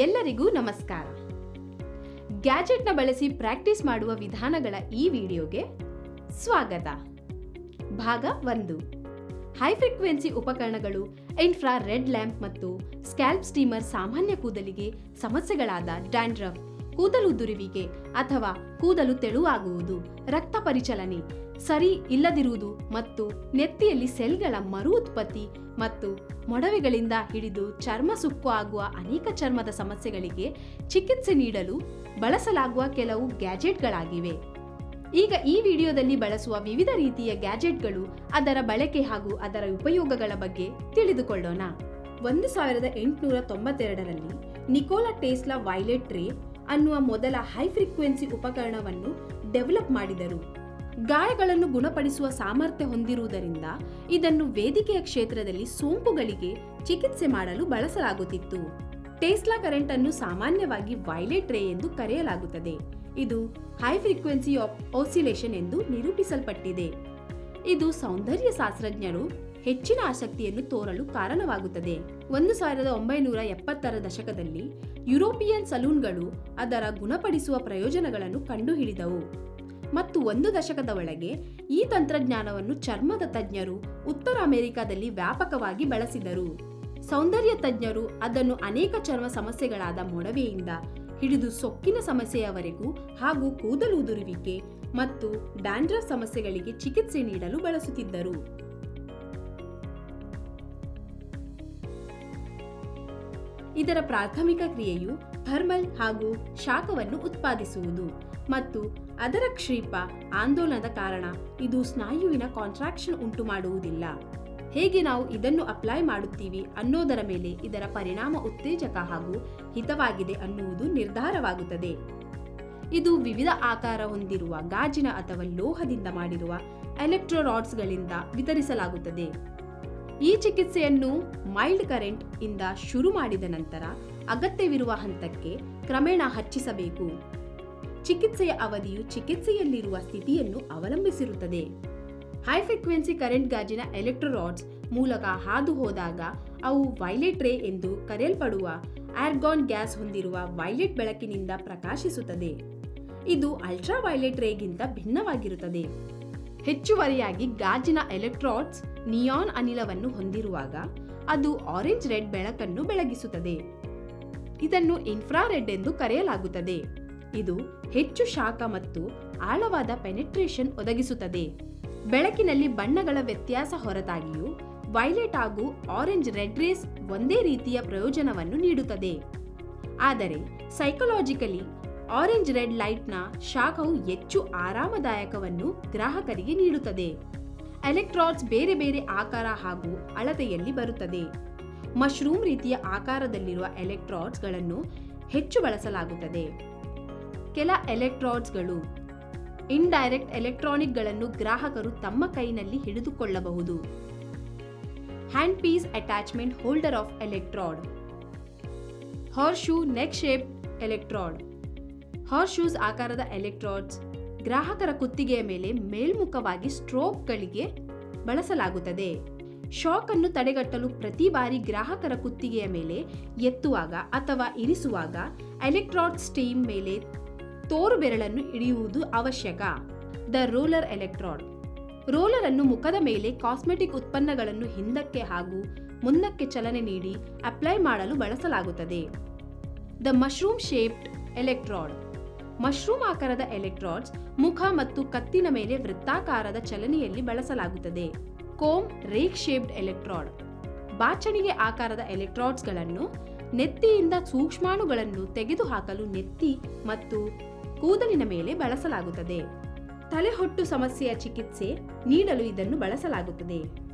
ಎಲ್ಲರಿಗೂ ನಮಸ್ಕಾರ. ಗ್ಯಾಜೆಟ್ನ ಬಳಸಿ ಪ್ರಾಕ್ಟೀಸ್ ಮಾಡುವ ವಿಧಾನಗಳ ಈ ವಿಡಿಯೋಗೆ ಸ್ವಾಗತ. ಭಾಗ 1. ಹೈ ಫ್ರೀಕ್ವೆನ್ಸಿ ಉಪಕರಣಗಳು, ಇನ್ಫ್ರಾ ರೆಡ್ ಲ್ಯಾಂಪ್ ಮತ್ತು ಸ್ಕ್ಯಾಲ್ಪ್ ಸ್ಟೀಮರ್ ಸಾಮಾನ್ಯ ಕೂದಲಿಗೆ ಸಮಸ್ಯೆಗಳಾದ ಡ್ಯಾಂಡ್ರಫ್, ಕೂದಲು ಉದುರುವಿಕೆ ಅಥವಾ ಕೂದಲು ತೆಳುವಾಗುವುದು, ರಕ್ತ ಪರಿಚಲನೆ ಸರಿ ಇಲ್ಲದಿರುವುದು ಮತ್ತು ನೆತ್ತಿಯಲ್ಲಿ ಸೆಲ್ಗಳ ಮರು ಉತ್ಪತ್ತಿ ಮತ್ತು ಮೊಡವೆಗಳಿಂದ ಹಿಡಿದು ಚರ್ಮ ಸುಕ್ಕು ಆಗುವ ಅನೇಕ ಚರ್ಮದ ಸಮಸ್ಯೆಗಳಿಗೆ ಚಿಕಿತ್ಸೆ ನೀಡಲು ಬಳಸಲಾಗುವ ಕೆಲವು ಗ್ಯಾಜೆಟ್ಗಳಾಗಿವೆ. ಈಗ ಈ ವಿಡಿಯೋದಲ್ಲಿ ಬಳಸುವ ವಿವಿಧ ರೀತಿಯ ಗ್ಯಾಜೆಟ್ಗಳು, ಅದರ ಬಳಕೆ ಹಾಗೂ ಅದರ ಉಪಯೋಗಗಳ ಬಗ್ಗೆ ತಿಳಿದುಕೊಳ್ಳೋಣ. 1892ರಲ್ಲಿ ನಿಕೋಲಾ ಟೆಸ್ಲಾ ವೈಲೆಟ್ ರೇ ಅನ್ನುವ ಮೊದಲ ಹೈ ಫ್ರೀಕ್ವೆನ್ಸಿ ಉಪಕರಣವನ್ನು ಡೆವಲಪ್ ಮಾಡಿದರು. ಗಾಯಗಳನ್ನು ಗುಣಪಡಿಸುವ ಸಾಮರ್ಥ್ಯ ಹೊಂದಿರುವುದರಿಂದ ಇದನ್ನು ವೇದಿಕೆಯ ಕ್ಷೇತ್ರದಲ್ಲಿ ಸೋಂಕುಗಳಿಗೆ ಚಿಕಿತ್ಸೆ ಮಾಡಲು ಬಳಸಲಾಗುತ್ತಿತ್ತು. ಟೆಸ್ಲಾ ಕರೆಂಟ್ ಅನ್ನು ಸಾಮಾನ್ಯವಾಗಿ ವೈಲೆಟ್ ರೇ ಎಂದು ಕರೆಯಲಾಗುತ್ತದೆ. ಇದು ಹೈ ಫ್ರೀಕ್ವೆನ್ಸಿ ಆಫ್ ಆಸಿಲೇಷನ್ ಎಂದು ನಿರೂಪಿಸಲ್ಪಟ್ಟಿದೆ. ಇದು ಸೌಂದರ್ಯ ಶಾಸ್ತ್ರಜ್ಞರು ಹೆಚ್ಚಿನ ಆಸಕ್ತಿಯನ್ನು ತೋರಲು ಕಾರಣವಾಗುತ್ತದೆ. 1970ರ ದಶಕದಲ್ಲಿ ಯುರೋಪಿಯನ್ ಸಲೂನ್ಗಳು ಅದರ ಗುಣಪಡಿಸುವ ಪ್ರಯೋಜನಗಳನ್ನು ಕಂಡುಹಿಡಿದವು ಮತ್ತು 1 ದಶಕದ ಒಳಗೆ ಈ ತಂತ್ರಜ್ಞಾನವನ್ನು ಚರ್ಮದ ತಜ್ಞರು ಉತ್ತರ ಅಮೆರಿಕಾದಲ್ಲಿ ವ್ಯಾಪಕವಾಗಿ ಬಳಸಿದರು. ಸೌಂದರ್ಯ ತಜ್ಞರು ಅದನ್ನು ಅನೇಕ ಚರ್ಮ ಸಮಸ್ಯೆಗಳಾದ ಮೊಡವೆಯಿಂದ ಹಿಡಿದು ಸೊಕ್ಕಿನ ಸಮಸ್ಯೆಯವರೆಗೂ ಹಾಗೂ ಕೂದಲು ಉದುರುವಿಕೆ ಮತ್ತು ಡ್ಯಾಂಡ್ರಫ್ ಸಮಸ್ಯೆಗಳಿಗೆ ಚಿಕಿತ್ಸೆ ನೀಡಲು ಬಳಸುತ್ತಿದ್ದರು. ಇದರ ಪ್ರಾಥಮಿಕ ಕ್ರಿಯೆಯು ಥರ್ಮಲ್ ಹಾಗೂ ಶಾಖವನ್ನು ಉತ್ಪಾದಿಸುವುದು ಮತ್ತು ಅದರ ಕ್ಷಿಪ್ರ ಆಂದೋಲನದ ಕಾರಣ ಇದು ಸ್ನಾಯುವಿನ ಕಾಂಟ್ರಾಕ್ಷನ್ ಉಂಟು ಮಾಡುವುದಿಲ್ಲ. ಹೇಗೆ ನಾವು ಇದನ್ನು ಅಪ್ಲೈ ಮಾಡುತ್ತೀವಿ ಅನ್ನೋದರ ಮೇಲೆ ಇದರ ಪರಿಣಾಮ ಉತ್ತೇಜಕ ಹಾಗೂ ಹಿತವಾಗಿದೆ ಅನ್ನುವುದು ನಿರ್ಧಾರವಾಗುತ್ತದೆ. ಇದು ವಿವಿಧ ಆಕಾರ ಹೊಂದಿರುವ ಗಾಜಿನ ಅಥವಾ ಲೋಹದಿಂದ ಮಾಡಿರುವ ಎಲೆಕ್ಟ್ರೋರಾಡ್ಸ್ಗಳಿಂದ ವಿತರಿಸಲಾಗುತ್ತದೆ. ಈ ಚಿಕಿತ್ಸೆಯನ್ನು ಮೈಲ್ಡ್ ಕರೆಂಟ್ ಇಂದ ಶುರು ಮಾಡಿದ ನಂತರ ಅಗತ್ಯವಿರುವ ಹಂತಕ್ಕೆ ಕ್ರಮೇಣ ಹೆಚ್ಚಿಸಬೇಕು. ಚಿಕಿತ್ಸೆಯ ಅವಧಿಯು ಚಿಕಿತ್ಸೆಯಲ್ಲಿರುವ ಸ್ಥಿತಿಯನ್ನು ಅವಲಂಬಿಸಿರುತ್ತದೆ. ಹೈ ಫ್ರೀಕ್ವೆನ್ಸಿ ಕರೆಂಟ್ ಗಾಜಿನ ಎಲೆಕ್ಟ್ರೋರಾಡ್ಸ್ ಮೂಲಕ ಹಾದು ಹೋದಾಗ ಅವು ವೈಲೆಟ್ ರೇ ಎಂದು ಕರೆಯಲ್ಪಡುವ ಆರ್ಗಾನ್ ಗ್ಯಾಸ್ ಹೊಂದಿರುವ ವೈಲೆಟ್ ಬೆಳಕಿನಿಂದ ಪ್ರಕಾಶಿಸುತ್ತದೆ. ಇದು ಅಲ್ಟ್ರಾ ವೈಲೆಟ್ ರೇಗಿಂತ ಭಿನ್ನವಾಗಿರುತ್ತದೆ. ಹೆಚ್ಚುವರಿಯಾಗಿ ಗಾಜಿನ ಎಲೆಕ್ಟ್ರೋಡ್ಸ್ ನಿಯಾನ್ ಅನಿಲವನ್ನು ಹೊಂದಿರುವಾಗ ಅದು ಆರೆಂಜ್ ರೆಡ್ ಬೆಳಕನ್ನು ಬೆಳಗಿಸುತ್ತದೆ. ಇದನ್ನು ಇನ್ಫ್ರಾರೆಡ್ ಎಂದು ಕರೆಯಲಾಗುತ್ತದೆ. ಇದು ಹೆಚ್ಚು ಶಾಖ ಮತ್ತು ಆಳವಾದ ಪೆನೆಟ್ರೇಷನ್ ಒದಗಿಸುತ್ತದೆ. ಬೆಳಕಿನಲ್ಲಿ ಬಣ್ಣಗಳ ವ್ಯತ್ಯಾಸ ಹೊರತಾಗಿಯೂ ವೈಲೆಟ್ ಹಾಗೂ ಆರೆಂಜ್ ರೆಡ್ ರೇಸ್ ಒಂದೇ ರೀತಿಯ ಪ್ರಯೋಜನವನ್ನು ನೀಡುತ್ತದೆ. ಆದರೆ ಸೈಕಲಾಜಿಕಲಿ ಆರೆಂಜ್ ರೆಡ್ ಲೈಟ್ನ ಶಾಖವು ಹೆಚ್ಚು ಆರಾಮದಾಯಕವನ್ನು ಗ್ರಾಹಕರಿಗೆ ನೀಡುತ್ತದೆ. ಎಲೆಕ್ಟ್ರಾಡ್ಸ್ ಬೇರೆ ಬೇರೆ ಆಕಾರ ಹಾಗೂ ಅಳತೆಯಲ್ಲಿ ಬರುತ್ತದೆ. ಮಶ್ರೂಮ್ ರೀತಿಯ ಆಕಾರದಲ್ಲಿರುವ ಎಲೆಕ್ಟ್ರಾಡ್ಸ್ಗಳನ್ನು ಹೆಚ್ಚು ಬಳಸಲಾಗುತ್ತದೆ. ಕೆಲ ಎಲೆಕ್ಟ್ರಾಡ್ಸ್ಗಳು ಇಂಡೈರೆಕ್ಟ್ ಎಲೆಕ್ಟ್ರಾನಿಕ್ಗಳನ್ನು ಗ್ರಾಹಕರು ತಮ್ಮ ಕೈನಲ್ಲಿ ಹಿಡಿದುಕೊಳ್ಳಬಹುದು. Hand piece attachment holder of electrode, horseshoe neck shape electrode. Horseshoes ಆಕಾರದ ಎಲೆಕ್ಟ್ರಾಡ್ಸ್ ಗ್ರಾಹಕರ ಕುತ್ತಿಗೆಯ ಮೇಲೆ ಮೇಲ್ಮುಖವಾಗಿ ಸ್ಟ್ರೋಕ್ಗಳಿಗೆ ಬಳಸಲಾಗುತ್ತದೆ. ಶಾಕ್ ಅನ್ನು ತಡೆಗಟ್ಟಲು ಪ್ರತಿ ಬಾರಿ ಗ್ರಾಹಕರ ಕುತ್ತಿಗೆಯ ಮೇಲೆ ಎತ್ತುವಾಗ ಅಥವಾ ಇರಿಸುವಾಗ ಎಲೆಕ್ಟ್ರಾಡ್ ಸ್ಟೀಮ್ ಮೇಲೆ ತೋರು ಬೆರಳನ್ನು ಹಿಡಿಯುವುದು ಅವಶ್ಯಕ. The roller ಎಲೆಕ್ಟ್ರಾಡ್. ರೋಲರ್ ಅನ್ನು ಮುಖದ ಮೇಲೆ ಕಾಸ್ಮೆಟಿಕ್ ಉತ್ಪನ್ನಗಳನ್ನು ಹಿಂದಕ್ಕೆ ಹಾಗೂ ಮುಂದಕ್ಕೆ ಚಲನೆ ನೀಡಿ ಅಪ್ಲೈ ಮಾಡಲು ಬಳಸಲಾಗುತ್ತದೆ. The mushroom shaped electrode. Mushroom ಆಕಾರದ ಎಲೆಕ್ಟ್ರಾಡ್ಸ್ ಮುಖ ಮತ್ತು ಕತ್ತಿನ ಮೇಲೆ ವೃತ್ತಾಕಾರದ ಚಲನೆಯಲ್ಲಿ ಬಳಸಲಾಗುತ್ತದೆ. Comb rake shaped electrode. ಬಾಚಣಿಗೆ ಆಕಾರದ ಎಲೆಕ್ಟ್ರಾಡ್ಸ್ಗಳನ್ನು ನೆತ್ತಿಯಿಂದ ಸೂಕ್ಷ್ಮಾಣುಗಳನ್ನು ತೆಗೆದುಹಾಕಲು ನೆತ್ತಿ ಮತ್ತು ಕೂದಲಿನ ಮೇಲೆ ಬಳಸಲಾಗುತ್ತದೆ. ತಲೆಹೊಟ್ಟು ಸಮಸ್ಯೆಯ ಚಿಕಿತ್ಸೆ ನೀಡಲು ಇದನ್ನು ಬಳಸಲಾಗುತ್ತದೆ.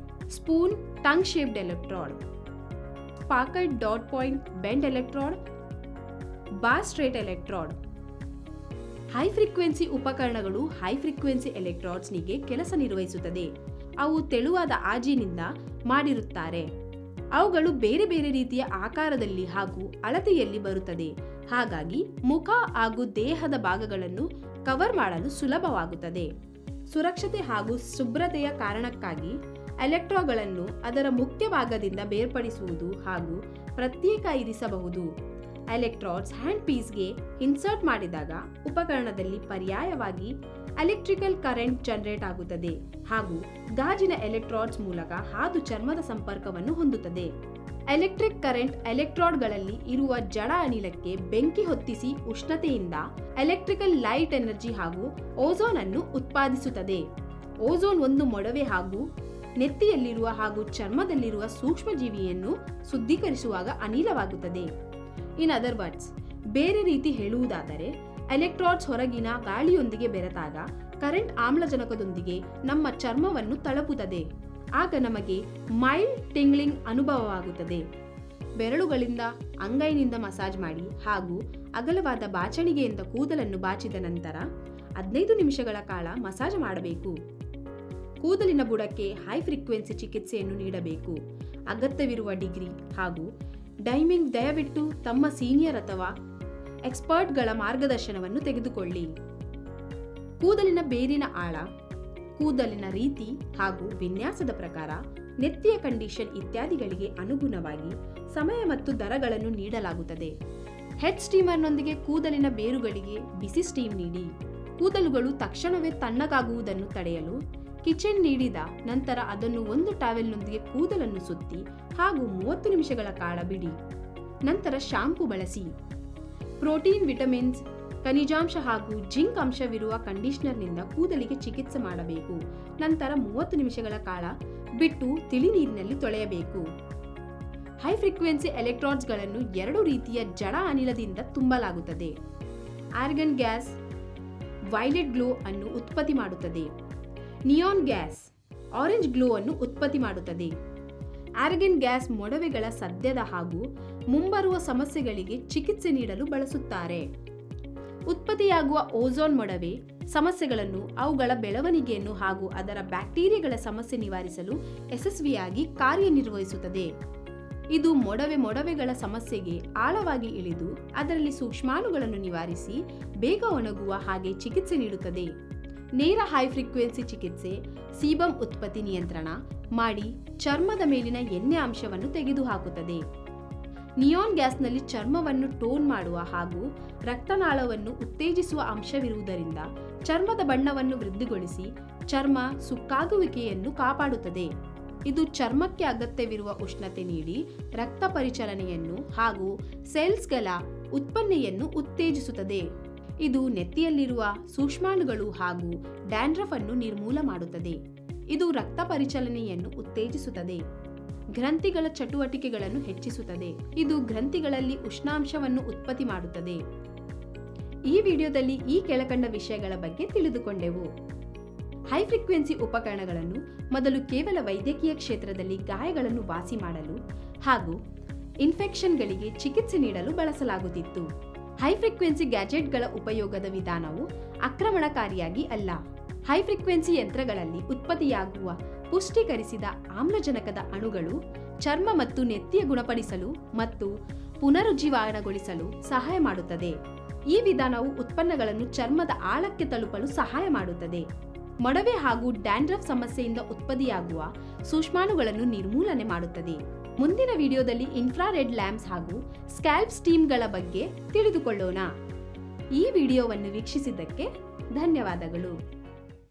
Spoon tongue shaped electrode. Sparkled dot point bend electrode. Bar straight electrode. High frequency ಉಪಕರಣಗಳು ಹೈ ಫ್ರೀಕ್ವೆನ್ಸಿ ಎಲೆಕ್ಟ್ರಾಡ್ಸ್ನಿಗೆ ಕೆಲಸ ನಿರ್ವಹಿಸುತ್ತದೆ. ಅವು ತೆಳುವಾದ ಆಜಿನಿಂದ ಮಾಡಿರುತ್ತಾರೆ. ಅವುಗಳು ಬೇರೆ ಬೇರೆ ರೀತಿಯ ಆಕಾರದಲ್ಲಿ ಹಾಗೂ ಅಳತೆಯಲ್ಲಿ ಬರುತ್ತದೆ. ಹಾಗಾಗಿ ಮುಖ ಹಾಗೂ ದೇಹದ ಭಾಗಗಳನ್ನು ಕವರ್ ಮಾಡಲು ಸುಲಭವಾಗುತ್ತದೆ. ಸುರಕ್ಷತೆ ಹಾಗೂ ಶುಭ್ರತೆಯ ಕಾರಣಕ್ಕಾಗಿ ಎಲೆಕ್ಟ್ರೋಡ್ಗಳನ್ನು ಅದರ ಮುಖ್ಯ ಭಾಗದಿಂದ ಬೇರ್ಪಡಿಸುವುದು ಹಾಗೂ ಪ್ರತ್ಯೇಕ ಇರಿಸಬಹುದು. ಎಲೆಕ್ಟ್ರಾಡ್ಸ್ ಹ್ಯಾಂಡ್ ಪೀಸ್ಗೆ ಇನ್ಸರ್ಟ್ ಮಾಡಿದಾಗ ಉಪಕರಣದಲ್ಲಿ ಪರ್ಯಾಯವಾಗಿ ಎಲೆಕ್ಟ್ರಿಕಲ್ ಕರೆಂಟ್ ಜನರೇಟ್ ಆಗುತ್ತದೆ ಹಾಗೂ ಗಾಜಿನ ಎಲೆಕ್ಟ್ರಾಡ್ಸ್ ಮೂಲಕ ಹಾದು ಚರ್ಮದ ಸಂಪರ್ಕವನ್ನು ಹೊಂದುತ್ತದೆ. ಎಲೆಕ್ಟ್ರಿಕ್ ಕರೆಂಟ್ ಎಲೆಕ್ಟ್ರಾಡ್ಗಳಲ್ಲಿ ಇರುವ ಜಡ ಅನಿಲಕ್ಕೆ ಬೆಂಕಿ ಹೊತ್ತಿಸಿ ಉಷ್ಣತೆಯಿಂದ ಎಲೆಕ್ಟ್ರಿಕಲ್ ಲೈಟ್ ಎನರ್ಜಿ ಹಾಗೂ ಓಝೋನ್ ಅನ್ನು ಉತ್ಪಾದಿಸುತ್ತದೆ. ಓಝೋನ್ ಒಂದು ಮೊಡವೆ ಹಾಗೂ ನೆತ್ತಿಯಲ್ಲಿರುವ ಹಾಗೂ ಚರ್ಮದಲ್ಲಿರುವ ಸೂಕ್ಷ್ಮಜೀವಿಯನ್ನು ಶುದ್ಧೀಕರಿಸುವಾಗ ಅನಿಲವಾಗುತ್ತದೆ. ಇನ್ ಅದರ್ ವರ್ಡ್ಸ್, ಬೇರೆ ರೀತಿ ಹೇಳುವುದಾದರೆ ಎಲೆಕ್ಟ್ರಾಡ್ಸ್ ಹೊರಗಿನ ಗಾಳಿಯೊಂದಿಗೆ ಬೆರೆತಾಗ ಕರೆಂಟ್ ಆಮ್ಲಜನಕದೊಂದಿಗೆ ನಮ್ಮ ಚರ್ಮವನ್ನು ತಲುಪುತ್ತದೆ. ಆಗ ನಮಗೆ ಮೈಲ್ಡ್ ಟಿಂಗ್ಲಿಂಗ್ ಅನುಭವವಾಗುತ್ತದೆ. ಬೆರಳುಗಳಿಂದ ಅಂಗೈನಿಂದ ಮಸಾಜ್ ಮಾಡಿ ಹಾಗೂ ಅಗಲವಾದ ಬಾಚಣಿಗೆಯಿಂದ ಕೂದಲನ್ನು ಬಾಚಿದ ನಂತರ 15 ನಿಮಿಷಗಳ ಕಾಲ ಮಸಾಜ್ ಮಾಡಬೇಕು. ಕೂದಲಿನ ಬುಡಕ್ಕೆ ಹೈ ಫ್ರೀಕ್ವೆನ್ಸಿ ಚಿಕಿತ್ಸೆಯನ್ನು ನೀಡಬೇಕು. ಅಗತ್ಯವಿರುವ ಡಿಗ್ರಿ ಹಾಗೂ ಡೈಮಿಂಗ್ ದಯವಿಟ್ಟು ತಮ್ಮ ಸೀನಿಯರ್ ಅಥವಾ ಎಕ್ಸ್ಪರ್ಟ್ಗಳ ಮಾರ್ಗದರ್ಶನವನ್ನು ತೆಗೆದುಕೊಳ್ಳಿ. ಕೂದಲಿನ ಬೇರಿನ ಆಳ, ಕೂದಲಿನ ರೀತಿ ಹಾಗೂ ವಿನ್ಯಾಸದ ಪ್ರಕಾರ, ನೆತ್ತಿಯ ಕಂಡೀಷನ್ ಇತ್ಯಾದಿಗಳಿಗೆ ಅನುಗುಣವಾಗಿ ಸಮಯ ಮತ್ತು ದರಗಳನ್ನು ನೀಡಲಾಗುತ್ತದೆ. ಹೆಡ್ ಸ್ಟೀಮರ್ನೊಂದಿಗೆ ಕೂದಲಿನ ಬೇರುಗಳಿಗೆ ಬಿಸಿ ಸ್ಟೀಮ್ ನೀಡಿ ಕೂದಲುಗಳು ತಕ್ಷಣವೇ ತಣ್ಣಗಾಗುವುದನ್ನು ತಡೆಯಲು ಕಿಚನ್ ನೀಡಿದ ನಂತರ ಅದನ್ನು ಒಂದು ಟಾವೆಲ್ನೊಂದಿಗೆ ಕೂದಲನ್ನು ಸುತ್ತಿ ಹಾಗೂ 30 ನಿಮಿಷಗಳ ಕಾಲ ಬಿಡಿ. ನಂತರ ಶಾಂಪೂ ಬಳಸಿ. ಪ್ರೋಟೀನ್, ವಿಟಮಿನ್ಸ್, ಖನಿಜಾಂಶ ಹಾಗೂ ಜಿಂಕ್ ಅಂಶವಿರುವ ಕಂಡೀಷನರ್ನಿಂದ ಕೂದಲಿಗೆ ಚಿಕಿತ್ಸೆ ಮಾಡಬೇಕು. ನಂತರ 30 ನಿಮಿಷಗಳ ಕಾಲ ಬಿಟ್ಟು ತಿಳಿ ನೀರಿನಲ್ಲಿ ತೊಳೆಯಬೇಕು. ಹೈ ಫ್ರೀಕ್ವೆನ್ಸಿ ಎಲೆಕ್ಟ್ರಾಡ್ಸ್ಗಳನ್ನು 2 ರೀತಿಯ ಜಡ ಅನಿಲದಿಂದ ತುಂಬಲಾಗುತ್ತದೆ. ಆರ್ಗನ್ ಗ್ಯಾಸ್ ವೈಲೆಟ್ ಗ್ಲೋ ಅನ್ನು ಉತ್ಪತ್ತಿ ಮಾಡುತ್ತದೆ. ನಿಯಾನ್ ಗ್ಯಾಸ್ ಆರೆಂಜ್ ಗ್ಲೋ ಅನ್ನು ಉತ್ಪತ್ತಿ ಮಾಡುತ್ತದೆ. ಆರ್ಗನ್ ಗ್ಯಾಸ್ ಮೊಡವೆಗಳ ಸದ್ಯದ ಹಾಗೂ ಮುಂಬರುವ ಸಮಸ್ಯೆಗಳಿಗೆ ಚಿಕಿತ್ಸೆ ನೀಡಲು ಬಳಸುತ್ತಾರೆ. ಉತ್ಪತ್ತಿಯಾಗುವ ಓಝೋನ್ ಮೊಡವೆ ಸಮಸ್ಯೆಗಳನ್ನು, ಅವುಗಳ ಬೆಳವಣಿಗೆಯನ್ನು ಹಾಗೂ ಅದರ ಬ್ಯಾಕ್ಟೀರಿಯಾಗಳ ಸಮಸ್ಯೆ ನಿವಾರಿಸಲು ಯಶಸ್ವಿಯಾಗಿ ಕಾರ್ಯನಿರ್ವಹಿಸುತ್ತದೆ. ಇದು ಮೊಡವೆಗಳ ಸಮಸ್ಯೆಗೆ ಆಳವಾಗಿ ಇಳಿದು ಅದರಲ್ಲಿ ಸೂಕ್ಷ್ಮಾಣುಗಳನ್ನು ನಿವಾರಿಸಿ ಬೇಗ ಒಣಗುವ ಹಾಗೆ ಚಿಕಿತ್ಸೆ ನೀಡುತ್ತದೆ. ನೇರ ಹೈ ಫ್ರೀಕ್ವೆನ್ಸಿ ಚಿಕಿತ್ಸೆ ಸೀಬಮ್ ಉತ್ಪತ್ತಿ ನಿಯಂತ್ರಣ ಮಾಡಿ ಚರ್ಮದ ಮೇಲಿನ ಎಣ್ಣೆ ಅಂಶವನ್ನು ತೆಗೆದುಹಾಕುತ್ತದೆ. ನಿಯಾನ್ ಗ್ಯಾಸ್ನಲ್ಲಿ ಚರ್ಮವನ್ನು ಟೋನ್ ಮಾಡುವ ಹಾಗೂ ರಕ್ತನಾಳವನ್ನು ಉತ್ತೇಜಿಸುವ ಅಂಶವಿರುವುದರಿಂದ ಚರ್ಮದ ಬಣ್ಣವನ್ನು ವೃದ್ಧಿಗೊಳಿಸಿ ಚರ್ಮ ಸುಕ್ಕಾಗುವಿಕೆಯನ್ನು ಕಾಪಾಡುತ್ತದೆ. ಇದು ಚರ್ಮಕ್ಕೆ ಅಗತ್ಯವಿರುವ ಉಷ್ಣತೆ ನೀಡಿ ರಕ್ತ ಪರಿಚಲನೆಯನ್ನು ಹಾಗೂ ಸೆಲ್ಸ್ಗಳ ಉತ್ಪನ್ನೆಯನ್ನು ಉತ್ತೇಜಿಸುತ್ತದೆ. ಇದು ನೆತ್ತಿಯಲ್ಲಿರುವ ಸೂಕ್ಷ್ಮಾಣುಗಳು ಹಾಗೂ ಡ್ಯಾಂಡ್ರಫ್ ಅನ್ನು ನಿರ್ಮೂಲ ಮಾಡುತ್ತದೆ. ಇದು ರಕ್ತ ಪರಿಚಲನೆಯನ್ನು ಉತ್ತೇಜಿಸುತ್ತದೆ. ಗ್ರಂಥಿಗಳ ಚಟುವಟಿಕೆಗಳನ್ನು ಹೆಚ್ಚಿಸುತ್ತದೆ. ಇದು ಗ್ರಂಥಿಗಳಲ್ಲಿ ಉಷ್ಣಾಂಶವನ್ನು ಉತ್ಪತ್ತಿ ಮಾಡುತ್ತದೆ. ಈ ವಿಡಿಯೋದಲ್ಲಿ ಈ ಕೆಳಕಂಡ ವಿಷಯಗಳ ಬಗ್ಗೆ ತಿಳಿದುಕೊಂಡೆವು. ಹೈ ಫ್ರೀಕ್ವೆನ್ಸಿ ಉಪಕರಣಗಳನ್ನು ಮೊದಲು ಕೇವಲ ವೈದ್ಯಕೀಯ ಕ್ಷೇತ್ರದಲ್ಲಿ ಗಾಯಗಳನ್ನು ವಾಸಿ ಮಾಡಲು ಹಾಗೂ ಇನ್ಫೆಕ್ಷನ್ಗಳಿಗೆ ಚಿಕಿತ್ಸೆ ನೀಡಲು ಬಳಸಲಾಗುತ್ತಿತ್ತು. ಹೈ ಫ್ರೀಕ್ವೆನ್ಸಿ ಗ್ಯಾಜೆಟ್ಗಳ ಉಪಯೋಗದ ವಿಧಾನವು ಆಕ್ರಮಣಕಾರಿಯಾಗಿ ಅಲ್ಲ. ಹೈ ಫ್ರೀಕ್ವೆನ್ಸಿ ಯಂತ್ರಗಳಲ್ಲಿ ಉತ್ಪತ್ತಿಯಾಗುವ ಪುಷ್ಟೀಕರಿಸಿದ ಆಮ್ಲಜನಕದ ಅಣುಗಳು ಚರ್ಮ ಮತ್ತು ನೆತ್ತಿಯ ಗುಣಪಡಿಸಲು ಮತ್ತು ಪುನರುಜ್ಜೀವನಗೊಳಿಸಲು ಸಹಾಯ ಮಾಡುತ್ತದೆ. ಈ ವಿಧಾನವು ಉತ್ಪನ್ನಗಳನ್ನು ಚರ್ಮದ ಆಳಕ್ಕೆ ತಲುಪಲು ಸಹಾಯ ಮಾಡುತ್ತದೆ. ಮೊಡವೆ ಹಾಗೂ ಡ್ಯಾಂಡ್ರಫ್ ಸಮಸ್ಯೆಯಿಂದ ಉತ್ಪತ್ತಿಯಾಗುವ ಸೂಕ್ಷ್ಮಾಣುಗಳನ್ನು ನಿರ್ಮೂಲನೆ ಮಾಡುತ್ತದೆ. ಮುಂದಿನ ವಿಡಿಯೋದಲ್ಲಿ ಇನ್ಫ್ರಾರೆಡ್ ಲ್ಯಾಂಪ್ಸ್ ಹಾಗೂ ಸ್ಕ್ಯಾಲ್ಪ್ ಸ್ಟೀಮ್ಗಳ ಬಗ್ಗೆ ತಿಳಿದುಕೊಳ್ಳೋಣ. ಈ ವಿಡಿಯೋವನ್ನು ವೀಕ್ಷಿಸಿದ್ದಕ್ಕೆ ಧನ್ಯವಾದಗಳು.